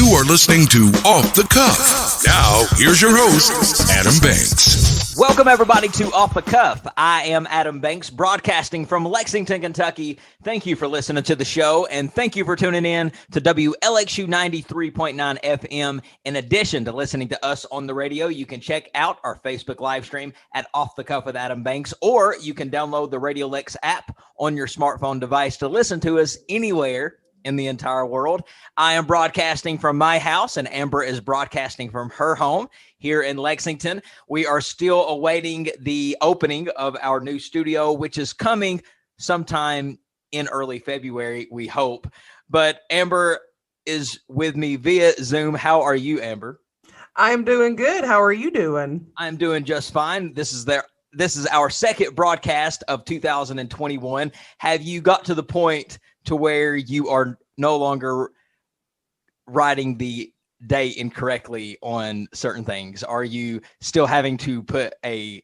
You are listening to Off the Cuff. Now, here's your host, Adam Banks. Welcome, everybody, to Off the Cuff. I am Adam Banks, broadcasting from Lexington, Kentucky. Thank you for listening to the show, and thank you for tuning in to WLXU 93.9 FM. In addition to listening to us on the radio, you can check out our Facebook live stream at Off the Cuff with Adam Banks, or you can download the Radio Lex app on your smartphone device to listen to us anywhere in the entire world. I am broadcasting from my house, and Amber is broadcasting from her home here in Lexington. We are still awaiting the opening of our new studio, which is coming sometime in early February, we hope. But Amber is with me via Zoom. How are you, Amber? I'm doing good. How are you doing? I'm doing just fine. This is our second broadcast of 2021. Have you got to the point to where you are no longer writing the date incorrectly on certain things? Are you still having to put a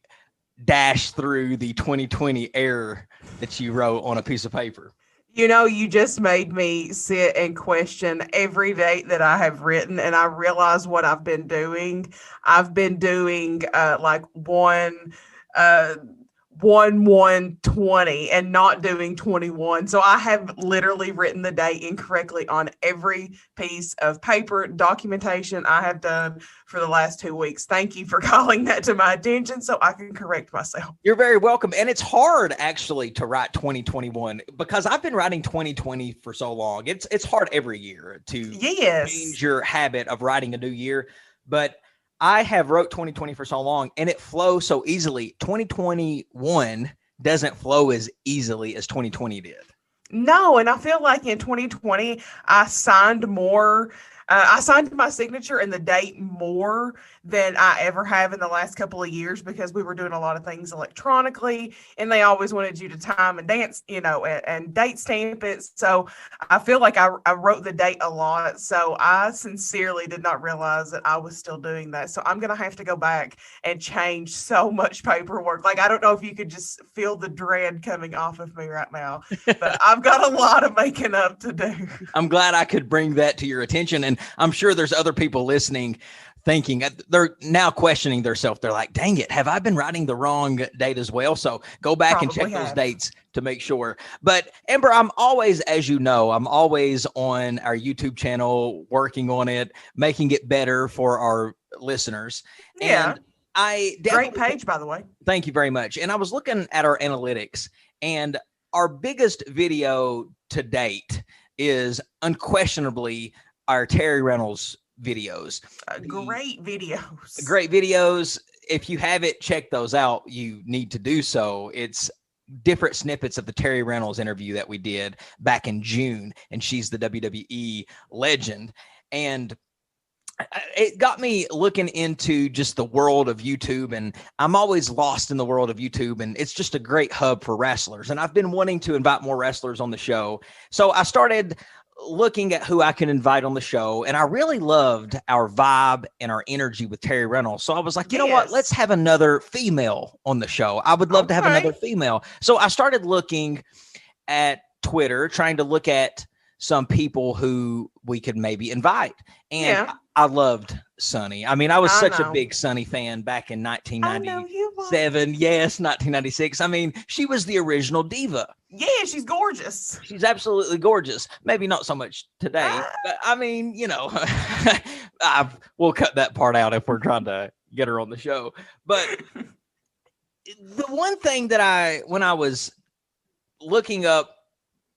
dash through the 2020 error that you wrote on a piece of paper? You know, you just made me sit and question every date that I have written, and I realize what I've been doing. I've been doing like 1/1/20 and not doing 21. So I have literally written the date incorrectly on every piece of paper documentation I have done for the last 2 weeks. Thank you for calling that to my attention so I can correct myself. You're very welcome. And it's hard actually to write 2021 because I've been writing 2020 for so long. It's hard every year to change your habit of writing a new year. But I have wrote 2020 for so long and it flows so easily. 2021 doesn't flow as easily as 2020 did. No, and I feel like in 2020, I signed more. I signed my signature and the date more than I ever have in the last couple of years because we were doing a lot of things electronically and they always wanted you to time and dance, and date stamp it. So I feel like I wrote the date a lot. So I sincerely did not realize that I was still doing that. So I'm going to have to go back and change so much paperwork. Like, I don't know if you could just feel the dread coming off of me right now, but I've got a lot of making up to do. I'm glad I could bring that to your attention. And I'm sure there's other people listening thinking, they're now questioning themselves. They're like, dang it, have I been writing the wrong date as well? So go back and check those dates to make sure. But Amber, I'm always, as you know, I'm always on our YouTube channel, working on it, making it better for our listeners. Yeah. And great page, by the way. Thank you very much. And I was looking at our analytics, and our biggest video to date is unquestionably our Terry Reynolds videos. Great videos. Great videos. If you haven't checked those out, you need to do so. It's different snippets of the Terry Reynolds interview that we did back in June, and she's the WWE legend. And it got me looking into just the world of YouTube, and I'm always lost in the world of YouTube, and it's just a great hub for wrestlers. And I've been wanting to invite more wrestlers on the show. So I started looking at who I can invite on the show, and I really loved our vibe and our energy with Terry Reynolds. So I was like, you know what? Let's have another female on the show. I would love to have another female. So I started looking at Twitter, trying to look at some people who we could maybe invite. And I loved Sunny. I mean, I was such a big Sunny fan back in 1997. Yes, 1996. I mean, she was the original diva. Yeah, she's gorgeous. She's absolutely gorgeous. Maybe not so much today, but I mean, we'll cut that part out if we're trying to get her on the show. But the one thing that when I was looking up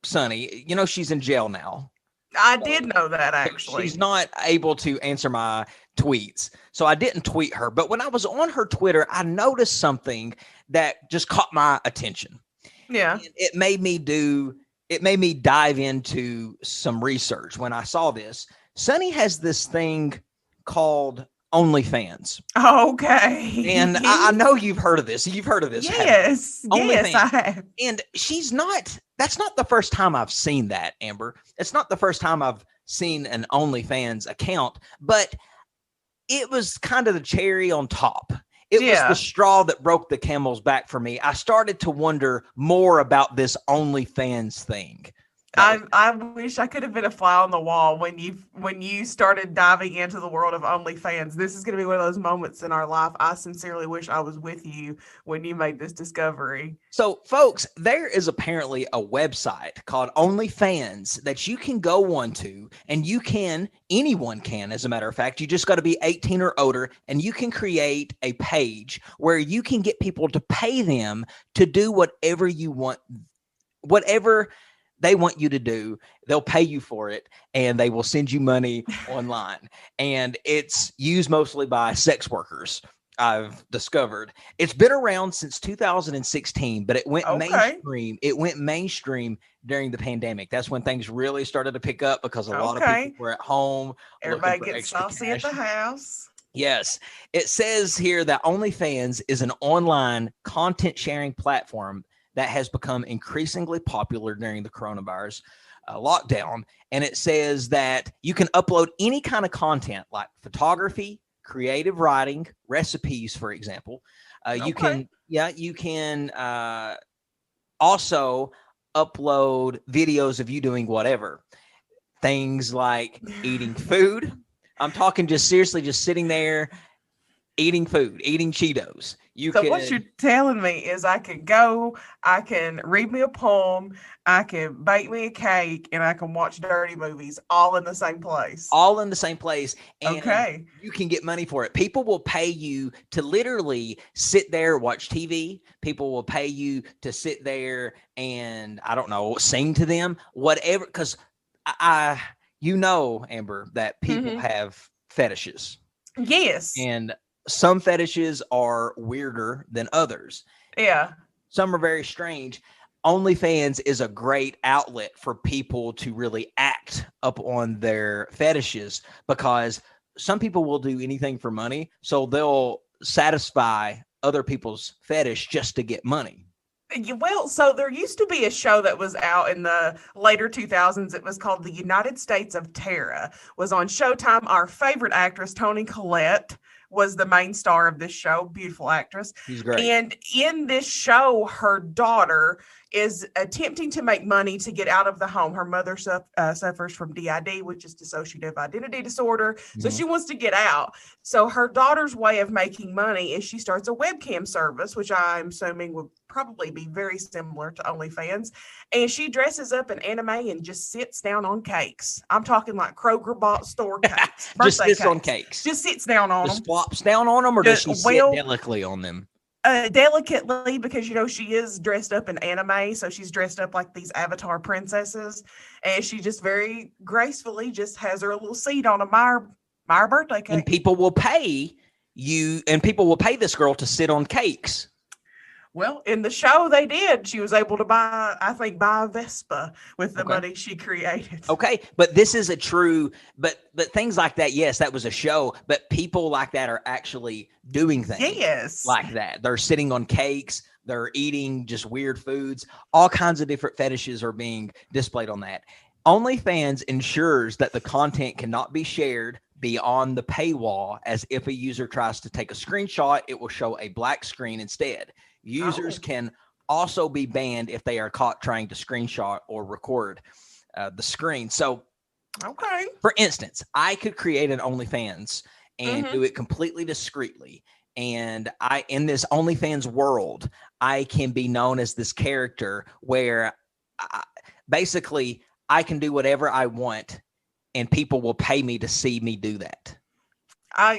Sunny, she's in jail now. I did know that, actually. She's not able to answer my tweets, so I didn't tweet her. But when I was on her Twitter, I noticed something that just caught my attention. Yeah. It made me dive into some research when I saw this. Sunny has this thing called OnlyFans. Okay. And I know you've heard of this. You've heard of this. Yes. Yes, I have. And that's not the first time I've seen that, Amber. It's not the first time I've seen an OnlyFans account, but it was kind of the cherry on top. It was the straw that broke the camel's back for me. I started to wonder more about this OnlyFans thing. I wish I could have been a fly on the wall when you started diving into the world of OnlyFans. This is going to be one of those moments in our life. I sincerely wish I was with you when you made this discovery. So, folks, there is apparently a website called OnlyFans that you can go onto, and anyone can, as a matter of fact. You just got to be 18 or older, and you can create a page where you can get people to pay them to do whatever you want, whatever they want you to do. They'll pay you for it, and they will send you money online. And it's used mostly by sex workers, I've discovered. It's been around since 2016, but it went mainstream. It went mainstream during the pandemic. That's when things really started to pick up because a lot of people were at home. Everybody gets saucy at the house. Yes. It says here that OnlyFans is an online content sharing platform that has become increasingly popular during the coronavirus lockdown. And it says that you can upload any kind of content like photography, creative writing, recipes, for example. You can also upload videos of you doing whatever. Things like eating food. I'm talking just seriously, just sitting there eating food, eating Cheetos. What you're telling me is I can read me a poem, I can bake me a cake, and I can watch dirty movies all in the same place. All in the same place. And you can get money for it. People will pay you to literally sit there, watch TV. People will pay you to sit there and, I don't know, sing to them, whatever. Because Amber, that people have fetishes. Yes. And some fetishes are weirder than others. Yeah. Some are very strange. OnlyFans is a great outlet for people to really act up on their fetishes, because some people will do anything for money. So they'll satisfy other people's fetish just to get money. Well, so there used to be a show that was out in the later 2000s. It was called The United States of Terra. It was on Showtime. Our favorite actress, Toni Collette, was the main star of this show. Beautiful actress. She's great. And in this show, her daughter is attempting to make money to get out of the home. Her mother suffers from DID, which is dissociative identity disorder. So she wants to get out. So her daughter's way of making money is she starts a webcam service, which I'm assuming would probably be very similar to OnlyFans. And she dresses up in anime and just sits down on cakes. I'm talking like Kroger bought store cakes. Just sits on cakes. Just sits down on them. Just flops down on them, or does she sit delicately on them? Delicately, because she is dressed up in anime, so she's dressed up like these avatar princesses, and she just very gracefully just has her little seat on a Meyer birthday cake. And people will pay you, and people will pay this girl to sit on cakes. Well, in the show they did. She was able to buy a Vespa with the money she created. Okay, but this is a true, but things like that, yes, that was a show, but people like that are actually doing things like that. They're sitting on cakes, they're eating just weird foods, all kinds of different fetishes are being displayed on that. OnlyFans ensures that the content cannot be shared beyond the paywall, as if a user tries to take a screenshot, it will show a black screen instead. Users can also be banned if they are caught trying to screenshot or record the screen. So, for instance, I could create an OnlyFans and do it completely discreetly. And in this OnlyFans world, I can be known as this character where basically I can do whatever I want and people will pay me to see me do that.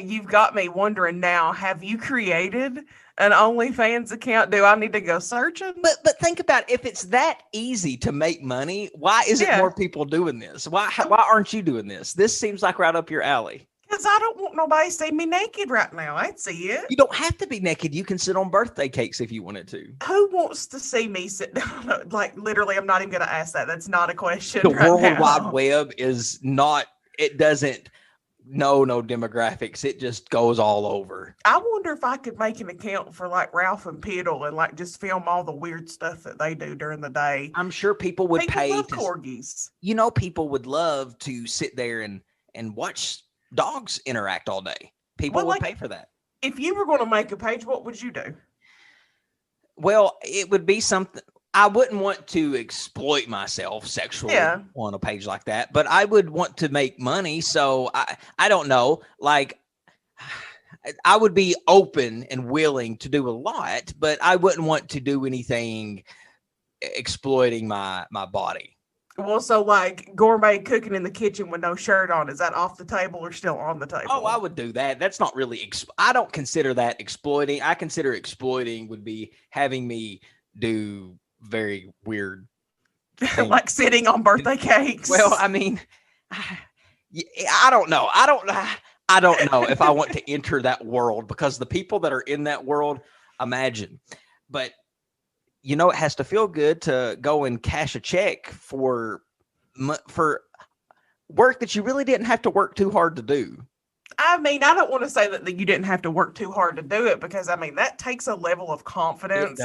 You've got me wondering now, have you created an OnlyFans account? Do I need to go searching? But think about it. If it's that easy to make money, why isn't more people doing this? Why aren't you doing this? This seems like right up your alley. Because I don't want nobody to see me naked right now. I'd see it. You don't have to be naked. You can sit on birthday cakes if you wanted to. Who wants to see me sit down? Like, literally, I'm not even going to ask that. That's not a question. The World Wide Web is not, it doesn't know no demographics. It just goes all over. I wonder if I could make an account for like Ralph and Piddle and like just film all the weird stuff that they do during the day. I'm sure people would pay. Love corgis. People would love to sit there and watch dogs interact all day. People would pay for that. If you were going to make a page, what would you do? Well, it would be something. I wouldn't want to exploit myself sexually on a page like that, but I would want to make money. So I don't know. Like, I would be open and willing to do a lot, but I wouldn't want to do anything exploiting my body. Well, so like gourmet cooking in the kitchen with no shirt on, is that off the table or still on the table? Oh, I would do that. That's not really, I don't consider that exploiting. I consider exploiting would be having me do very weird things. Like sitting on birthday cakes. Well, I mean, I don't know. I don't know if I want to enter that world, because the people that are in that world, imagine. But you know, it has to feel good to go and cash a check for work that you really didn't have to work too hard to do. I mean, I don't want to say that you didn't have to work too hard to do it, because I mean, that takes a level of confidence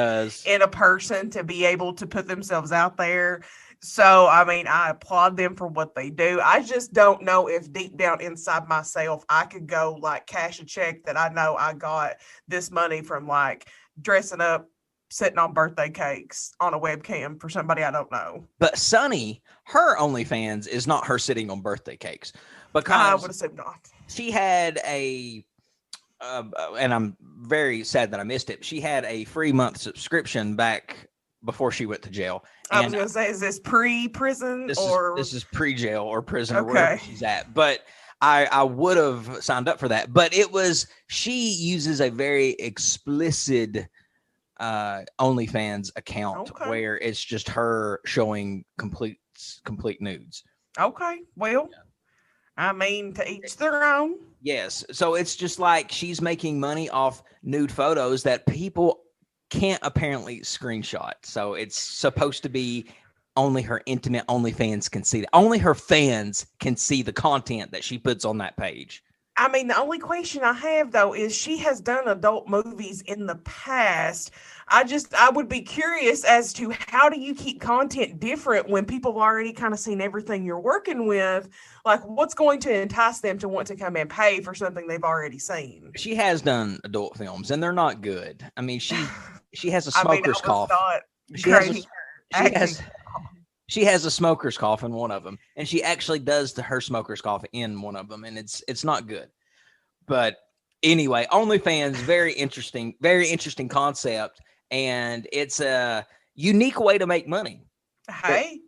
in a person to be able to put themselves out there. So, I mean, I applaud them for what they do. I just don't know if deep down inside myself, I could go like cash a check that I know I got this money from like dressing up, sitting on birthday cakes on a webcam for somebody I don't know. But Sunny, her OnlyFans is not her sitting on birthday cakes, because I would assume not. She had and I'm very sad that I missed it. She had a free month subscription back before she went to jail. I was going to say, is this pre-prison this is pre-jail or prison or wherever she's at. But I would have signed up for that. But she uses a very explicit OnlyFans account where it's just her showing complete nudes. Okay. Well, I mean, to each their own. Yes. So it's just like she's making money off nude photos that people can't apparently screenshot. So it's supposed to be only her intimate OnlyFans can see that. Only her fans can see the content that she puts on that page. I mean, the only question I have, though, is she has done adult movies in the past. I would be curious as to how do you keep content different when people have already kind of seen everything you're working with? Like, what's going to entice them to want to come and pay for something they've already seen? She has done adult films, and they're not good. I mean, she has a smoker's cough. She has a smoker's cough in one of them, and she actually does her smoker's cough in one of them, and it's not good. But anyway, OnlyFans, very interesting concept, and it's a unique way to make money. Hey,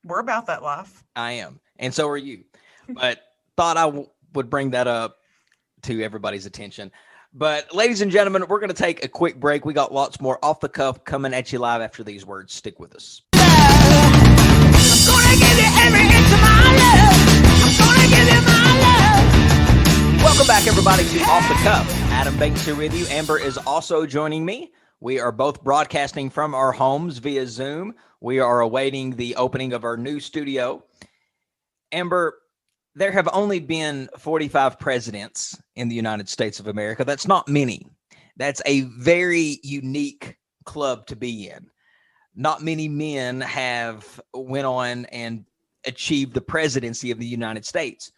we're about that life. I am, and so are you. But thought I would bring that up to everybody's attention. But ladies and gentlemen, we're going to take a quick break. We got lots more off the cuff coming at you live after these words. Stick with us. I'm gonna give you every inch of my love. I'm gonna give you my love. Welcome back, everybody, to Off the Cuff. Adam Banks here with you. Amber is also joining me. We are both broadcasting from our homes via Zoom. We are awaiting the opening of our new studio. Amber, there have only been 45 presidents in the United States of America. That's not many. That's a very unique club to be in. Not many men have went on and achieved the presidency of the United States.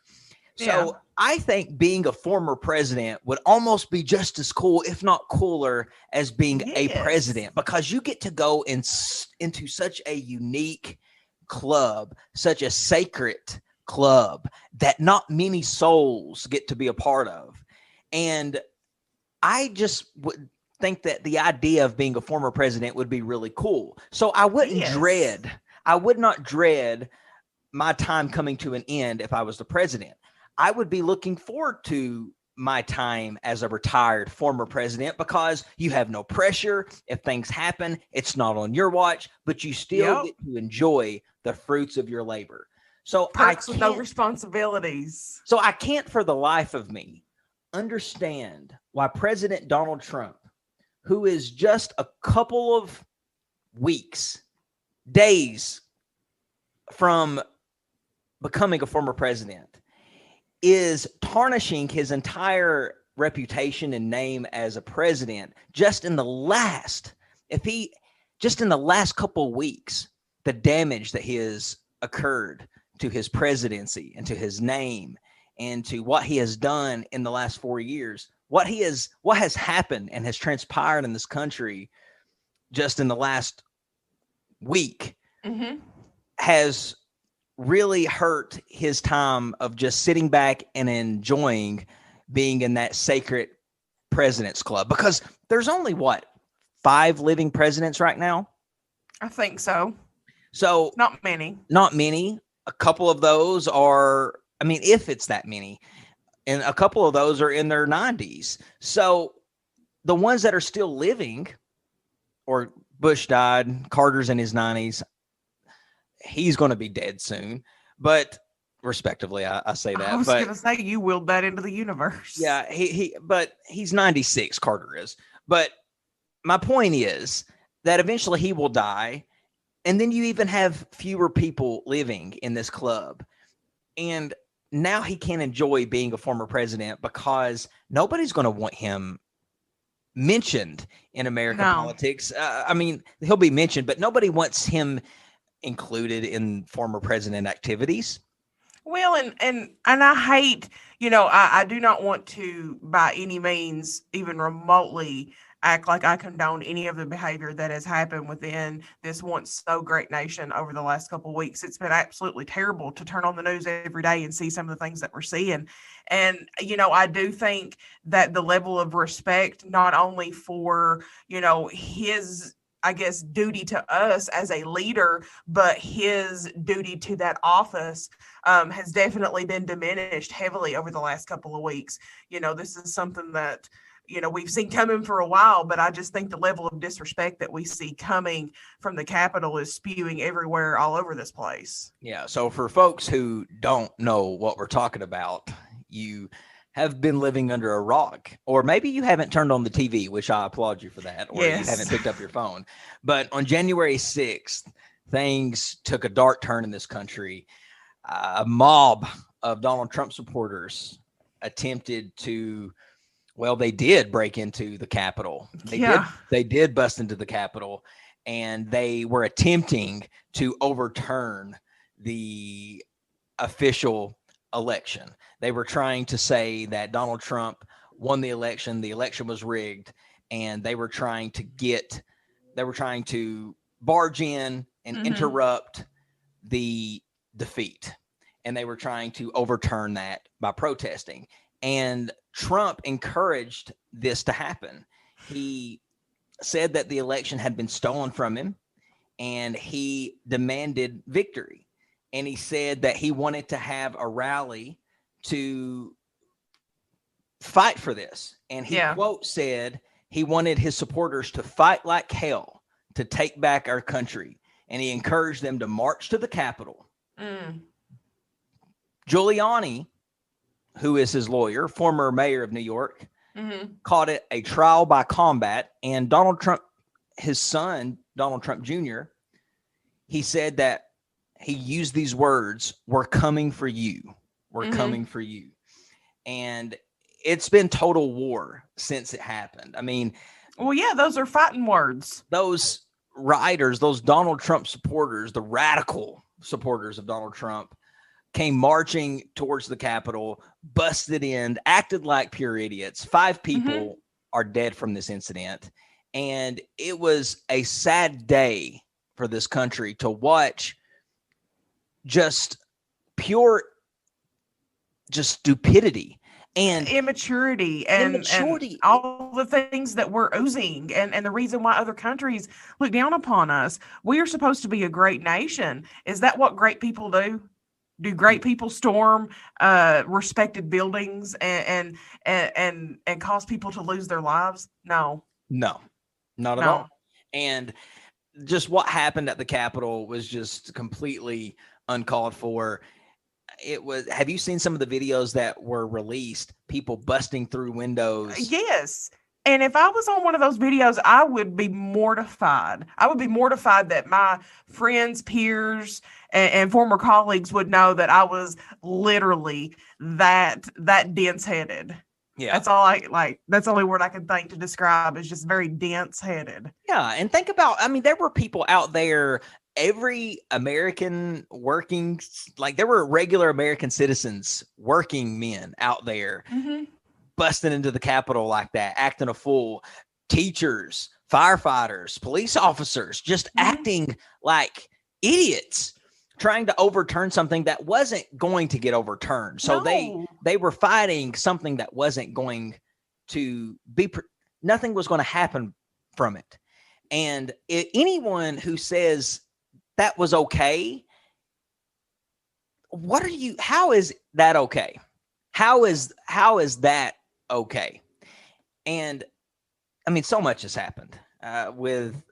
So I think being a former president would almost be just as cool, if not cooler, as being a president, because you get to go into such a unique club, such a sacred club that not many souls get to be a part of. And I just would think that the idea of being a former president would be really cool. So I would not dread my time coming to an end if I was the president. I would be looking forward to my time as a retired former president, because you have no pressure. If things happen, it's not on your watch, but you still get to enjoy the fruits of your labor. So perks with no responsibilities. So I can't for the life of me understand why President Donald Trump, who is just a couple of days from becoming a former president, is tarnishing his entire reputation and name as a president just in the last couple of weeks. The damage that has occurred to his presidency and to his name and to what he has done in the last 4 years, what has happened and has transpired in this country just in the last week Mm-hmm. has really hurt his time of just sitting back and enjoying being in that sacred president's club, because there's only 5 living presidents right now. I think so. So Not many. A couple of those are, I mean, if it's that many, and a couple of those are in their 90s. So the ones that are still living, or Bush died, Carter's in his 90s, he's going to be dead soon, but respectively, I say that. I was but going to say, you willed that into the universe. yeah, but he's 96, Carter is. But my point is that eventually he will die. And then you even have fewer people living in this club. And now he can't enjoy being a former president because nobody's going to want him mentioned in American politics. I mean, he'll be mentioned, but nobody wants him included in former president activities. Well, and I hate, I do not want to by any means even remotely act like I condone any of the behavior that has happened within this once so great nation over the last couple of weeks. It's been absolutely terrible to turn on the news every day and see some of the things that we're seeing. And, I do think that the level of respect, not only for, his, I guess, duty to us as a leader, but his duty to that office has definitely been diminished heavily over the last couple of weeks. This is something that, we've seen coming for a while, but I just think the level of disrespect that we see coming from the Capitol is spewing everywhere all over this place. Yeah. So for folks who don't know what we're talking about, you have been living under a rock, or maybe you haven't turned on the TV, which I applaud you for that, or Yes. You haven't picked up your phone. But on January 6th, things took a dark turn in this country. A mob of Donald Trump supporters attempted to, they did break into the Capitol. They did bust into the Capitol, and they were attempting to overturn the official election. They were trying to say that Donald Trump won the election was rigged, and they were trying to barge in and interrupt the defeat. And they were trying to overturn that by protesting. And Trump encouraged this to happen. He said that the election had been stolen from him, and he demanded victory. And he said that he wanted to have a rally to fight for this. And he quote said he wanted his supporters to fight like hell to take back our country. And he encouraged them to march to the Capitol. Giuliani, who is his lawyer, former mayor of New York, called it a trial by combat. And Donald Trump, his son, Donald Trump Jr., he said that he used these words, "We're coming for you. We're coming for you." And it's been total war since it happened. I mean, well, yeah, those are fighting words. Those rioters, those Donald Trump supporters, the radical supporters of Donald Trump, came marching towards the Capitol, busted in, acted like pure idiots. 5 people are dead from this incident. And it was a sad day for this country to watch just pure stupidity and immaturity and all the things that we're oozing and the reason why other countries look down upon us. We are supposed to be a great nation. Is that what great people do? Do great people storm respected buildings and cause people to lose their lives? No, not at all. And just what happened at the Capitol was just completely uncalled for. Have you seen some of the videos that were released? People busting through windows. Yes. And if I was on one of those videos, I would be mortified. I would be mortified that my friends, peers, and former colleagues would know that I was literally that dense-headed. Yeah. That's all that's the only word I can think to describe is just very dense-headed. Yeah. And think about, there were people out there, every American working, there were regular American citizens, working men out there busting into the Capitol like that, acting a fool. Teachers, firefighters, police officers, just acting like idiots, trying to overturn something that wasn't going to get overturned. So they were fighting something that wasn't going to be, nothing was going to happen from it. And anyone who says that was okay, how is that okay? How is that okay? And I mean, so much has happened with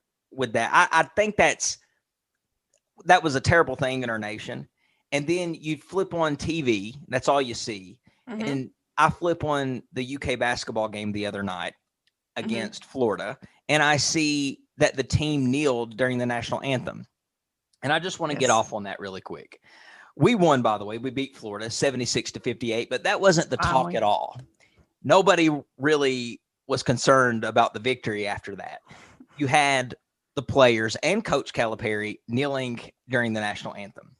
that. I think that was a terrible thing in our nation. And then you flip on TV, that's all you see. Mm-hmm. And I flip on the UK basketball game the other night against Florida, and I see that the team kneeled during the national anthem. And I just want to get off on that really quick. We won, by the way. We beat Florida 76-58, but that wasn't the talk at all. Nobody really was concerned about the victory after that. You had the players and Coach Calipari kneeling during the national anthem.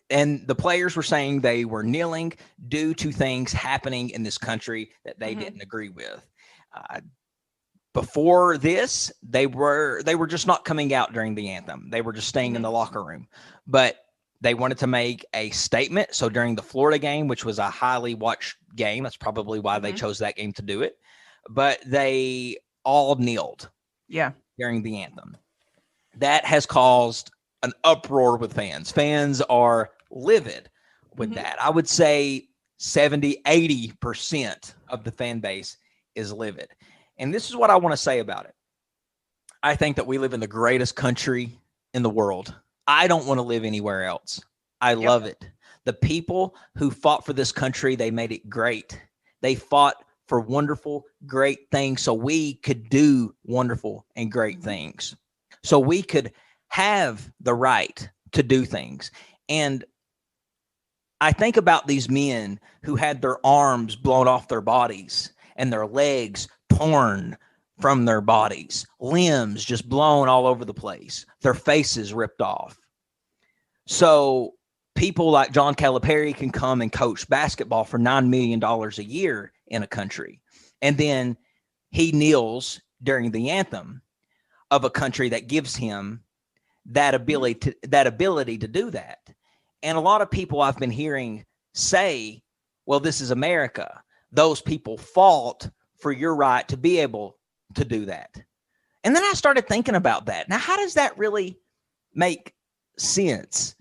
And the players were saying they were kneeling due to things happening in this country that they didn't agree with. Before this, they were just not coming out during the anthem. They were just staying in the locker room. But they wanted to make a statement. So during the Florida game, which was a highly watched game, that's probably why they chose that game to do it. But they all kneeled during the anthem. That has caused an uproar with fans. Fans are livid with that. I would say 70-80% of the fan base is livid. And this is what I want to say about it. I think that we live in the greatest country in the world. I don't want to live anywhere else. I love it. The people who fought for this country, they made it great. They fought for wonderful, great things so we could do wonderful and great things. So we could have the right to do things. And I think about these men who had their arms blown off their bodies and their legs torn from their bodies, limbs just blown all over the place, their faces ripped off. So people like John Calipari can come and coach basketball for $9 million a year in a country. And then he kneels during the anthem of a country that gives him that ability to do that. And a lot of people I've been hearing say, well, this is America. Those people fought for your right to be able to do that. And then I started thinking about that. Now, how does that really make sense?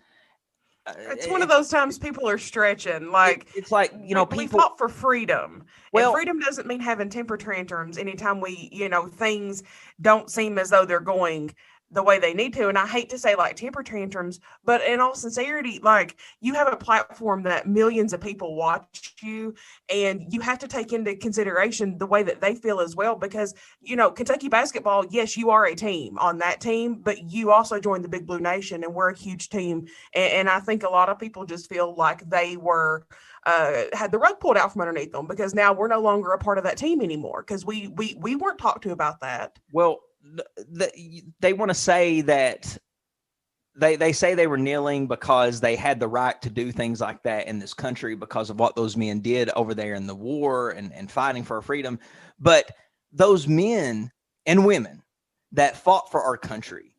It's one of those times people are stretching. Like it's like, people we fought for freedom. Well, and freedom doesn't mean having temper tantrums anytime we, things don't seem as though they're going the way they need to. And I hate to say like temper tantrums, but in all sincerity, like you have a platform that millions of people watch you, and you have to take into consideration the way that they feel as well, because, Kentucky basketball, yes, you are a team on that team, but you also joined the Big Blue Nation, and we're a huge team. And I think a lot of people just feel like they were had the rug pulled out from underneath them, because now we're no longer a part of that team anymore, because we weren't talked to about that. Well, they want to say that they say they were kneeling because they had the right to do things like that in this country because of what those men did over there in the war and fighting for our freedom. But those men and women that fought for our country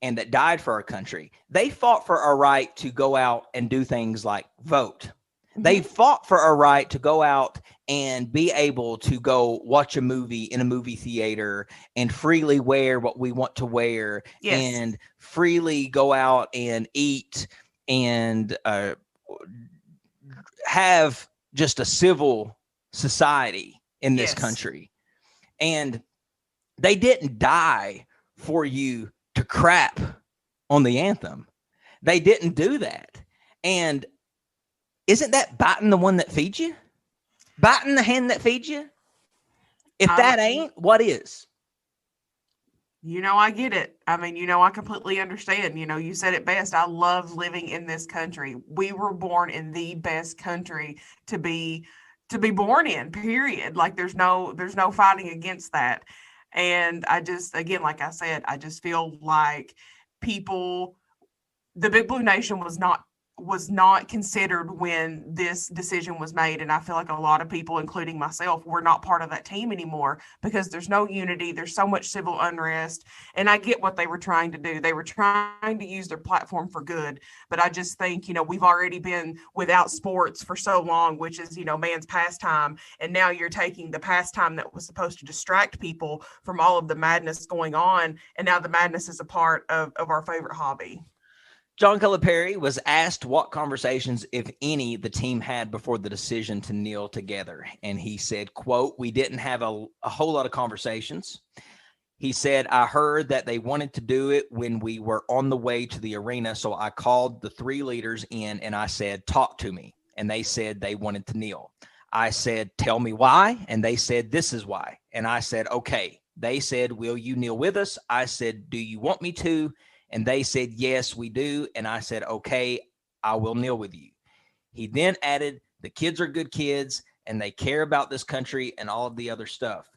and that died for our country, they fought for our right to go out and do things like vote. They fought for our right to go out and be able to go watch a movie in a movie theater and freely wear what we want to wear, and freely go out and eat and have just a civil society in this country. And they didn't die for you to crap on the anthem. They didn't do that. And isn't that biting the one that feeds you? Biting the hand that feeds you? If that ain't, what is? I get it. I mean, I completely understand. You said it best. I love living in this country. We were born in the best country to be born in, period. Like there's no fighting against that. And I just, again, like I said, I just feel like the Big Blue Nation was not was not considered when this decision was made. And I feel like a lot of people, including myself, were not part of that team anymore because there's no unity. There's so much civil unrest. And I get what they were trying to do. They were trying to use their platform for good. But I just think, we've already been without sports for so long, which is, man's pastime. And now you're taking the pastime that was supposed to distract people from all of the madness going on. And now the madness is a part of our favorite hobby. John Calipari was asked what conversations, if any, the team had before the decision to kneel together. And he said, quote, "We didn't have a whole lot of conversations." He said, "I heard that they wanted to do it when we were on the way to the arena. So I called the three leaders in and I said, 'Talk to me.' And they said they wanted to kneel. I said, 'Tell me why.' And they said, 'This is why.' And I said, 'Okay.' They said, 'Will you kneel with us?' I said, 'Do you want me to?' And they said, 'Yes, we do.' And I said, 'Okay, I will kneel with you.' He then added, 'The kids are good kids and they care about this country and all of the other stuff.'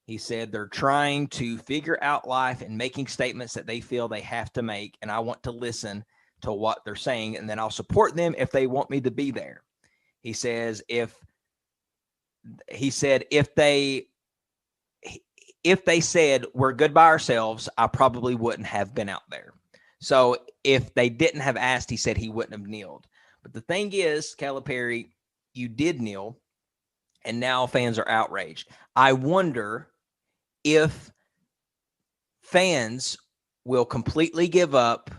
He said, 'They're trying to figure out life and making statements that they feel they have to make. And I want to listen to what they're saying. And then I'll support them if they want me to be there.' He says, if they said we're good by ourselves, I probably wouldn't have been out there." So if they didn't have asked, he said he wouldn't have kneeled. But the thing is, Calipari, you did kneel, and now fans are outraged. I wonder if fans will completely give up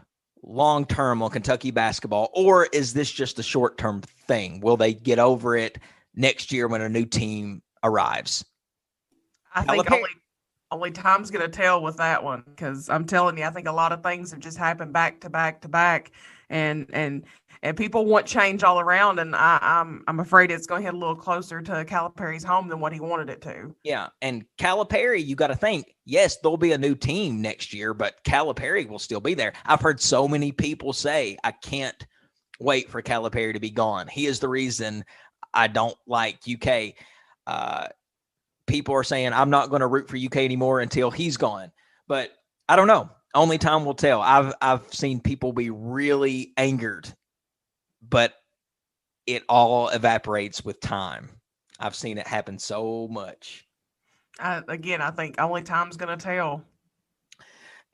long-term on Kentucky basketball, or is this just a short-term thing? Will they get over it next year when a new team arrives? I think only time's going to tell with that one, because I'm telling you, I think a lot of things have just happened back to back to back, and people want change all around, and I'm afraid it's going to hit a little closer to Calipari's home than what he wanted it to. Yeah, and Calipari, you got to think, yes, there'll be a new team next year, but Calipari will still be there. I've heard so many people say, I can't wait for Calipari to be gone. He is the reason I don't like UK. People are saying I'm not going to root for UK anymore until he's gone. But I don't know. Only time will tell. I've seen people be really angered, but it all evaporates with time. I've seen it happen so much. I think only time's going to tell.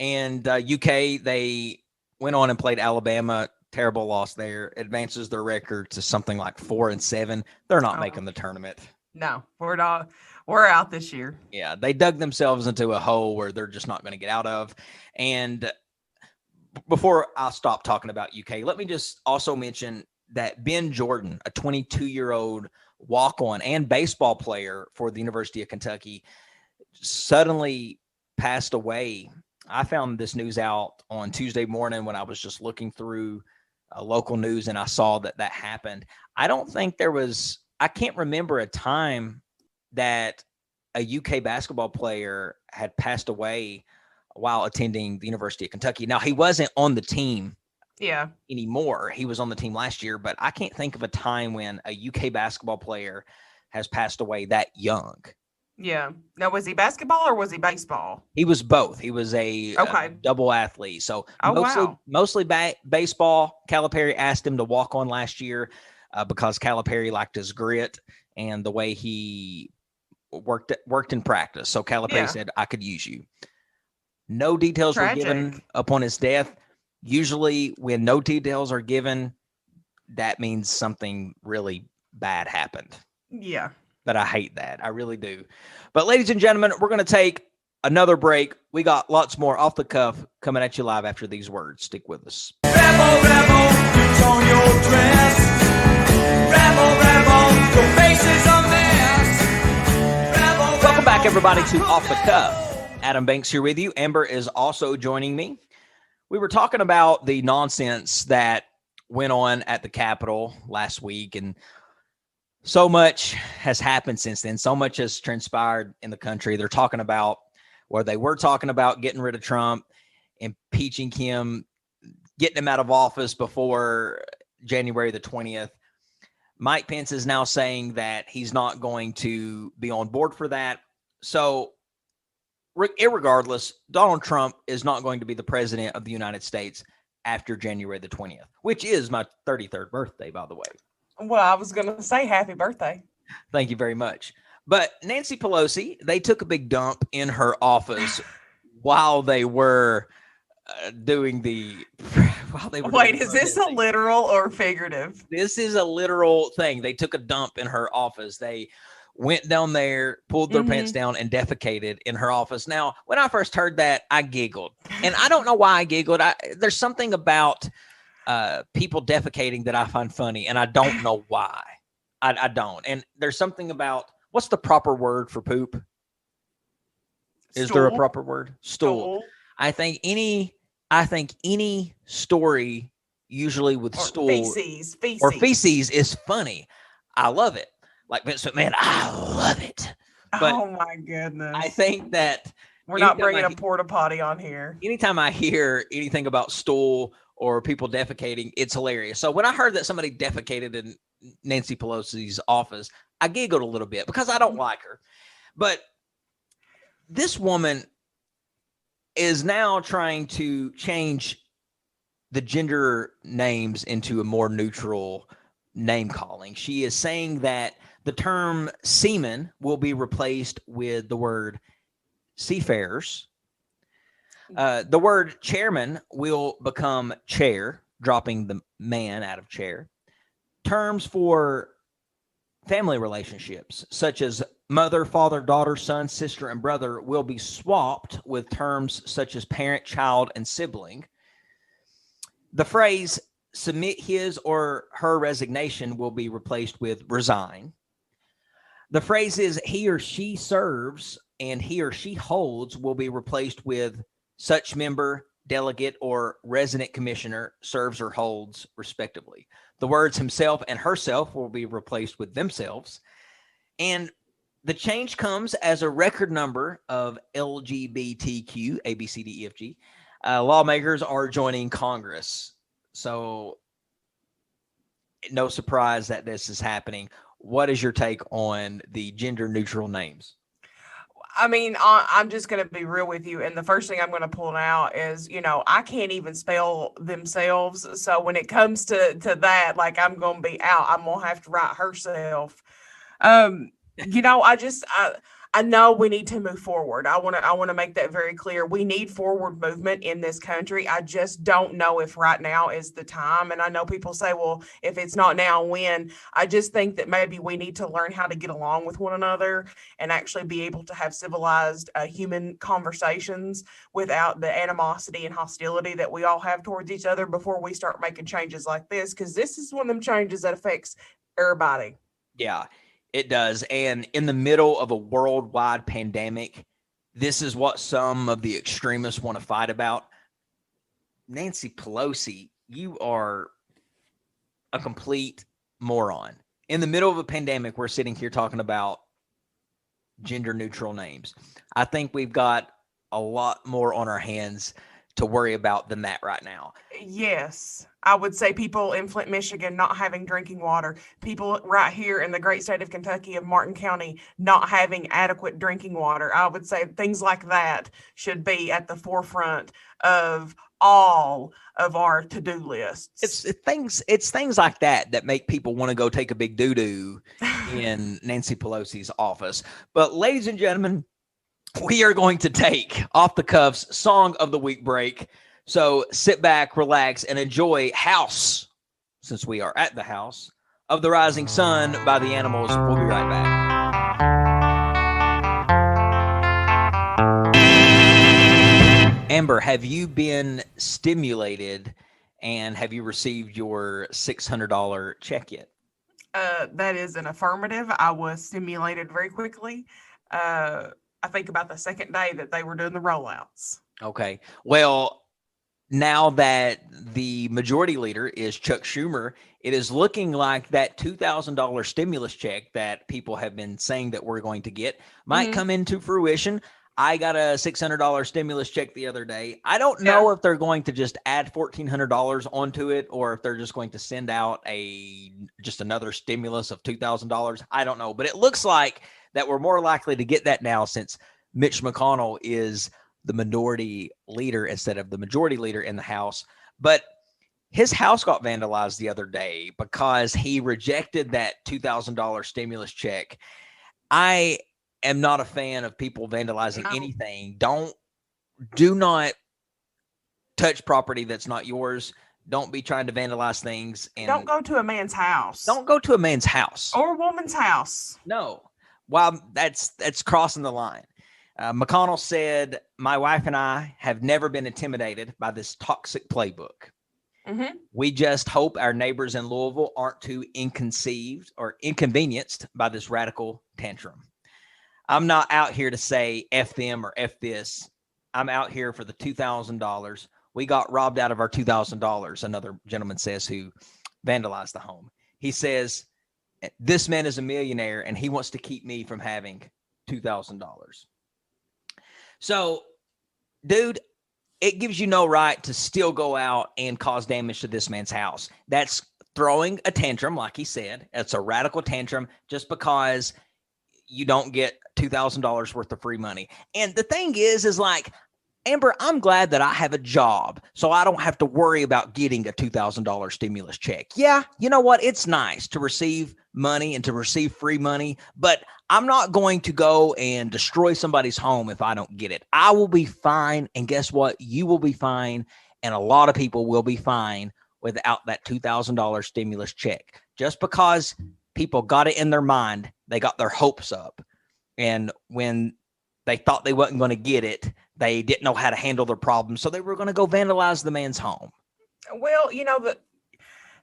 And UK, they went on and played Alabama. Terrible loss there. Advances their record to something like 4-7. They're not making the tournament. No, we're not. We're out this year. Yeah, they dug themselves into a hole where they're just not going to get out of. And before I stop talking about UK, let me just also mention that Ben Jordan, a 22-year-old walk-on and baseball player for the University of Kentucky, suddenly passed away. I found this news out on Tuesday morning when I was just looking through local news, and I saw that happened. I can't remember a time that a UK basketball player had passed away while attending the University of Kentucky. Now, he wasn't on the team anymore. He was on the team last year, but I can't think of a time when a UK basketball player has passed away that young. Yeah. Now, was he basketball or was he baseball? He was both. He was a double athlete. So mostly baseball. Calipari asked him to walk on last year because Calipari liked his grit and the way he worked in practice. So Calipari said, I could use you. No details were given upon his death. Usually when no details are given, that means something really bad happened. Yeah. But I hate that. I really do. But ladies and gentlemen, we're going to take another break. We got lots more off the cuff coming at you live after these words. Stick with us. Rebel, rebel, put on your dress. Rebel, rebel, your face is a mess. Rebel, welcome back, everybody, to Off the Cuff. Adam Banks here with you. Amber is also joining me. We were talking about the nonsense that went on at the Capitol last week, and so much has happened since then. So much has transpired in the country. They were talking about getting rid of Trump, impeaching him, getting him out of office before January the 20th. Mike Pence is now saying that he's not going to be on board for that. So irregardless, Donald Trump is not going to be the president of the United States. after January the 20th, which is my 33rd birthday, by the way. Well, I was going to say happy birthday. Thank you very much. But Nancy Pelosi, they took a big dump in her office while they were doing the. Wait, is this a literal or figurative? This is a literal thing. They took a dump in her office. They went down there, pulled their pants down, and defecated in her office. Now, when I first heard that, I giggled. And I don't know why I giggled. There's something about people defecating that I find funny, and I don't know why. I don't. And there's something about, what's the proper word for poop? Is there a proper word? Stool. I think any story, usually with stool or feces, is funny. I love it. Like Vince McMahon, I love it. But oh my goodness! I think that we're not bringing a porta potty on here. Anytime I hear anything about stool or people defecating, it's hilarious. So when I heard that somebody defecated in Nancy Pelosi's office, I giggled a little bit because I don't like her. But this woman is now trying to change the gender names into a more neutral name calling. She is saying that the term seaman will be replaced with the word seafarers. The word chairman will become chair, dropping the man out of chair. Terms for family relationships, such as mother, father, daughter, son, sister, and brother, will be swapped with terms such as parent, child, and sibling. The phrase submit his or her resignation will be replaced with resign. The phrases he or she serves and he or she holds will be replaced with such member, delegate, or resident commissioner serves or holds, respectively. The words himself and herself will be replaced with themselves. And the change comes as a record number of LGBTQ, A, B, C, D, E, F, G, lawmakers are joining Congress. So no surprise that this is happening. What is your take on the gender neutral names? I mean, I'm just going to be real with you. And the first thing I'm going to pull out is, I can't even spell themselves. So when it comes to that, like, I'm going to be out. I'm going to have to write herself. I know we need to move forward. I want to make that very clear. We need forward movement in this country. I just don't know if right now is the time. And I know people say, well, if it's not now, when? I just think that maybe we need to learn how to get along with one another and actually be able to have civilized human conversations without the animosity and hostility that we all have towards each other before we start making changes like this, because this is one of them changes that affects everybody. Yeah. It does. And in the middle of a worldwide pandemic, this is what some of the extremists want to fight about. Nancy Pelosi, you are a complete moron. In the middle of a pandemic, we're sitting here talking about gender neutral names. I think we've got a lot more on our hands to worry about than that right now. Yes. I would say people in Flint, Michigan not having drinking water, people right here in the great state of Kentucky of Martin County not having adequate drinking water. I would say things like that should be at the forefront of all of our to-do lists. It's things like that make people want to go take a big doo-doo in Nancy Pelosi's office. But ladies and gentlemen, we are going to take off the cuffs song of the week break. So sit back, relax, and enjoy House, since we are at the House of the Rising Sun by the Animals. We'll be right back. Amber, have you been stimulated and have you received your $600 check yet? That is an affirmative. I was stimulated very quickly. I think about the second day that they were doing the rollouts. Okay. Well, now that the majority leader is Chuck Schumer, it is looking like that $2,000 stimulus check that people have been saying that we're going to get might come into fruition. I got a $600 stimulus check the other day. I don't know if they're going to just add $1,400 onto it or if they're just going to send out just another stimulus of $2,000. I don't know, but it looks like that we're more likely to get that now since Mitch McConnell is the minority leader instead of the majority leader in the House. But his house got vandalized the other day because he rejected that $2,000 stimulus check. I am not a fan of people vandalizing anything. Do not touch property that's not yours. Don't be trying to vandalize things. And don't go to a man's house. Don't go to a man's house. Or a woman's house. No. Well, that's crossing the line. McConnell said, my wife and I have never been intimidated by this toxic playbook. Mm-hmm. We just hope our neighbors in Louisville aren't too inconvenienced by this radical tantrum. I'm not out here to say F them or F this. I'm out here for the $2,000. We got robbed out of our $2,000, another gentleman says, who vandalized the home. He says, this man is a millionaire and he wants to keep me from having $2,000. So, dude, it gives you no right to still go out and cause damage to this man's house. That's throwing a tantrum, like he said. It's a radical tantrum just because you don't get $2,000 worth of free money. And the thing is like, Amber, I'm glad that I have a job, so I don't have to worry about getting a $2,000 stimulus check. Yeah, you know what? It's nice to receive money and to receive free money, but I'm not going to go and destroy somebody's home if I don't get it. I will be fine, and guess what? You will be fine, and a lot of people will be fine without that $2,000 stimulus check. Just because people got it in their mind, they got their hopes up, and when they thought they wasn't going to get it, they didn't know how to handle their problem, so they were going to go vandalize the man's home. Well,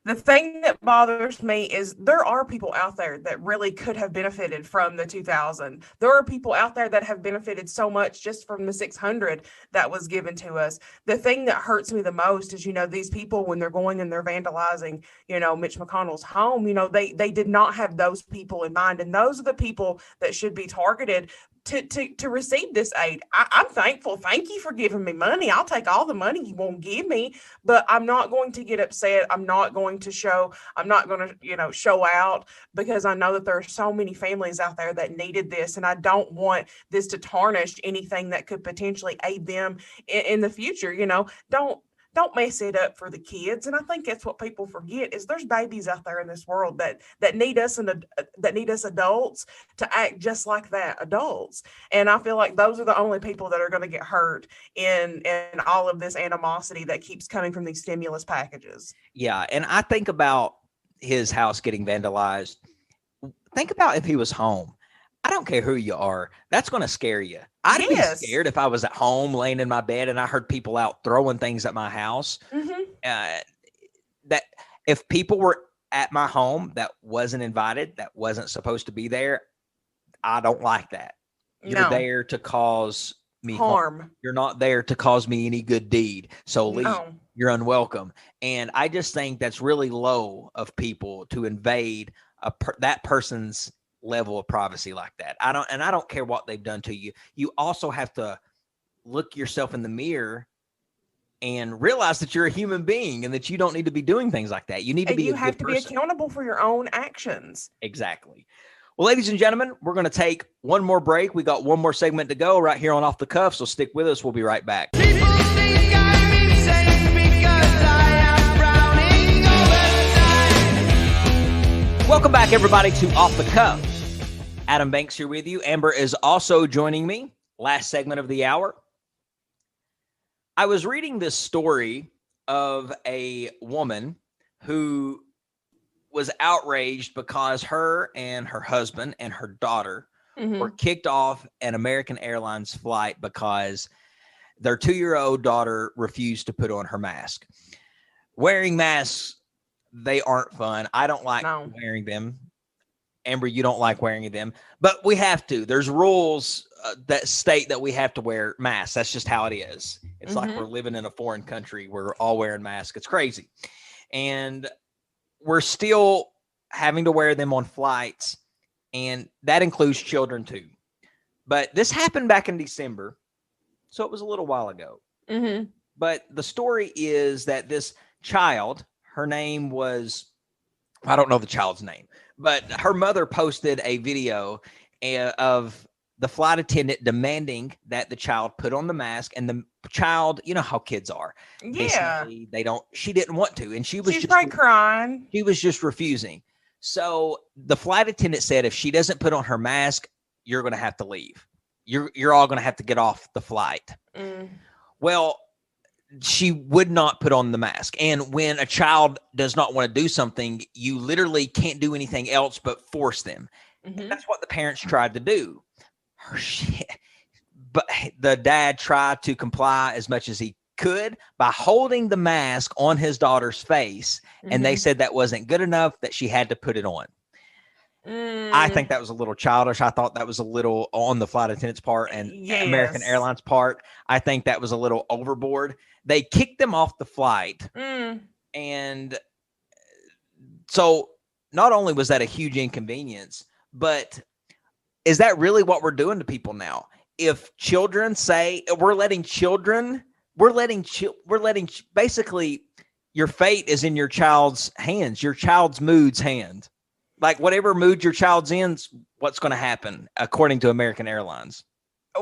the thing that bothers me is there are people out there that really could have benefited from the 2,000. There are people out there that have benefited so much just from the 600 that was given to us. The thing that hurts me the most is, these people, when they're going and they're vandalizing, Mitch McConnell's home, they did not have those people in mind. And those are the people that should be targeted to receive this aid. I'm thankful. Thank you for giving me money. I'll take all the money you won't give me, but I'm not going to get upset. I'm not going to show out, because I know that there are so many families out there that needed this, and I don't want this to tarnish anything that could potentially aid them in the future. Don't mess it up for the kids. And I think that's what people forget, is there's babies out there in this world that need us, and that need us adults to act just like that, adults. And I feel like those are the only people that are going to get hurt in all of this animosity that keeps coming from these stimulus packages. Yeah. And I think about his house getting vandalized. Think about if he was home. I don't care who you are. That's going to scare you. I'd be scared if I was at home laying in my bed and I heard people out throwing things at my house. Mm-hmm. That if people were at my home that wasn't invited, that wasn't supposed to be there, I don't like that. You're there to cause me harm. You're not there to cause me any good deed. So leave. No. You're unwelcome. And I just think that's really low of people to invade that person's level of privacy like that. I don't care what they've done to you. You also have to look yourself in the mirror and realize that you're a human being and that you don't need to be doing things like that. You need to be. You have to be accountable for your own actions. Exactly. Well, ladies and gentlemen, we're going to take one more break. We got one more segment to go right here on Off the Cuff. So stick with us. We'll be right back. Welcome back, everybody, to Off the Cuff. Adam Banks here with you. Amber is also joining me. Last segment of the hour. I was reading this story of a woman who was outraged because her and her husband and her daughter were kicked off an American Airlines flight because their 2-year-old daughter refused to put on her mask. Wearing masks, they aren't fun. I don't like wearing them. Amber, you don't like wearing them, but we have to. There's rules that state that we have to wear masks. That's just how it is. It's like we're living in a foreign country. We're all wearing masks. It's crazy. And we're still having to wear them on flights, and that includes children too. But this happened back in December, so it was a little while ago. But the story is that this child, her name was, I don't know the child's name, but her mother posted a video of the flight attendant demanding that the child put on the mask, and the child, you know how kids are. Yeah. Basically, she didn't want to, and she was She's just probably crying. she was just refusing. So the flight attendant said, if she doesn't put on her mask, you're going to have to leave. You're all going to have to get off the flight. Well, she would not put on the mask. And when a child does not want to do something, you literally can't do anything else but force them. And that's what the parents tried to do. But the dad tried to comply as much as he could by holding the mask on his daughter's face. And they said that wasn't good enough, that she had to put it on. I think that was a little childish. I thought that was a little on the flight attendant's part and American Airlines part. I think that was a little overboard. They kicked them off the flight. And so not only was that a huge inconvenience, but is that really what we're doing to people now? If children say basically your fate is in your child's hands, your child's mood's hand. Like whatever mood your child's in, what's going to happen according to American Airlines.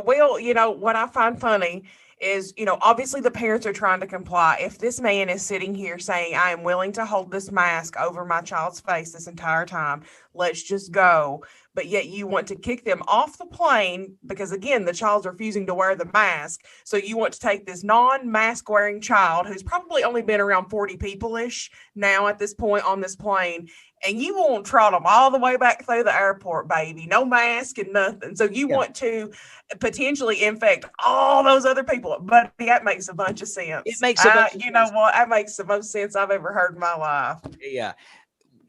Well, what I find funny is, obviously the parents are trying to comply. If this man is sitting here saying, I am willing to hold this mask over my child's face this entire time, let's just go. But yet you want to kick them off the plane because, again, the child's refusing to wear the mask. So you want to take this non-mask wearing child who's probably only been around 40 people-ish now at this point on this plane, and you want to trot them all the way back through the airport, baby. No mask and nothing. So you want to potentially infect all those other people. But that makes a bunch of sense. It makes a bunch of sense. Know what? That makes the most sense I've ever heard in my life. Yeah.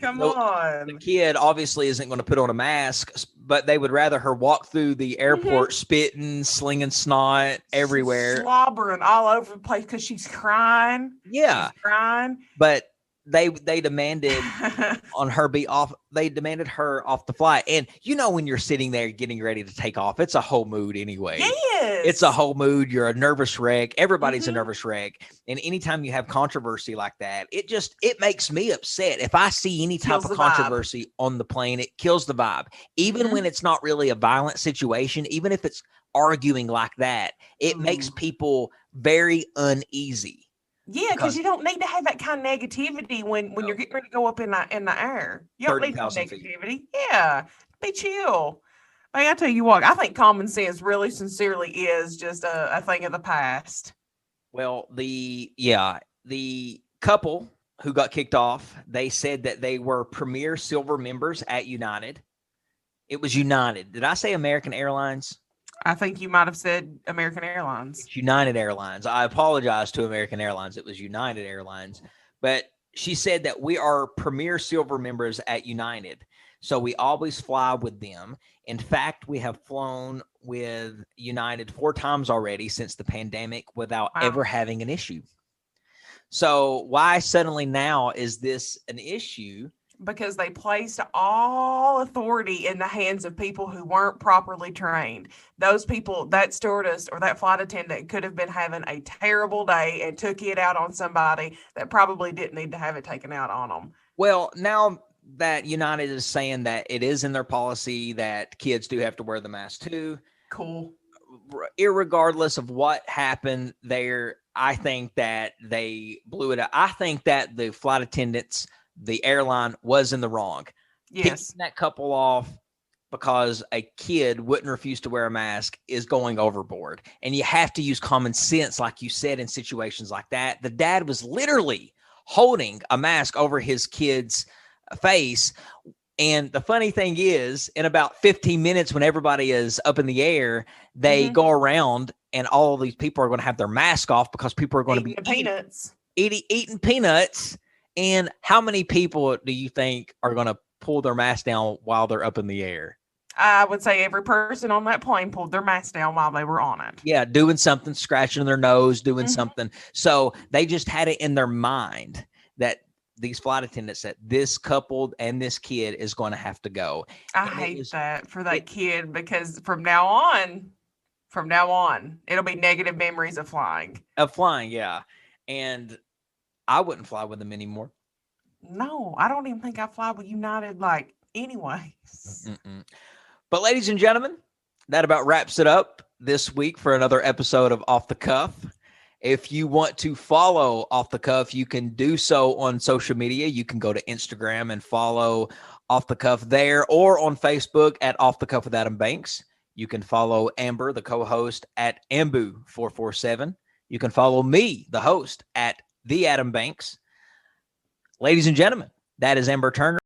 Come on. The kid obviously isn't going to put on a mask, but they would rather her walk through the airport spitting, slinging snot everywhere. Slobbering all over the place because she's crying. Yeah. She's crying. But they demanded they demanded her off the flight. And when you're sitting there getting ready to take off, it's a whole mood anyway. Yes. It's a whole mood. You're a nervous wreck. Everybody's a nervous wreck. And anytime you have controversy like that, it makes me upset. If I see any type of controversy on the plane, it kills the vibe. Even when it's not really a violent situation, even if it's arguing like that, it makes people very uneasy. Yeah, because you don't need to have that kind of negativity when you're getting ready to go up in the air. You don't need that negativity. Yeah, be chill. I tell you what, I think common sense really sincerely is just a thing of the past. Well, the couple who got kicked off, they said that they were Premier Silver members at United. It was United. Did I say American Airlines? I think you might have said American Airlines. It's United Airlines. I apologize to American Airlines. It was United Airlines. But she said that we are Premier Silver members at United. So we always fly with them. In fact, we have flown with United 4 times already since the pandemic without ever having an issue. So why suddenly now is this an issue? Because they placed all authority in the hands of people who weren't properly trained. Those people, that stewardess or that flight attendant could have been having a terrible day and took it out on somebody that probably didn't need to have it taken out on them. Well, now that United is saying that it is in their policy that kids do have to wear the mask too. Cool. Irregardless of what happened there, I think that they blew it up. I think that the flight attendants, the airline was in the wrong. Yes. Kicking that couple off because a kid wouldn't refuse to wear a mask is going overboard. And you have to use common sense, like you said, in situations like that. The dad was literally holding a mask over his kid's face. And the funny thing is, in about 15 minutes, when everybody is up in the air, they go around and all of these people are going to have their mask off because people are going to be eating peanuts. And how many people do you think are going to pull their mask down while they're up in the air? I would say every person on that plane pulled their mask down while they were on it. Yeah, doing something, scratching their nose, doing something. So they just had it in their mind that these flight attendants said this couple and this kid is going to have to go. I hate that for that kid, because from now on, it'll be negative memories of flying. Yeah. And I wouldn't fly with them anymore. No, I don't even think I fly with United anyways. But ladies and gentlemen, that about wraps it up this week for another episode of Off the Cuff. If you want to follow Off the Cuff, you can do so on social media. You can go to Instagram and follow Off the Cuff there, or on Facebook at Off the Cuff with Adam Banks. You can follow Amber, the co-host, at Ambu447. You can follow me, the host, at The Adam Banks. Ladies and gentlemen, that is Amber Turner.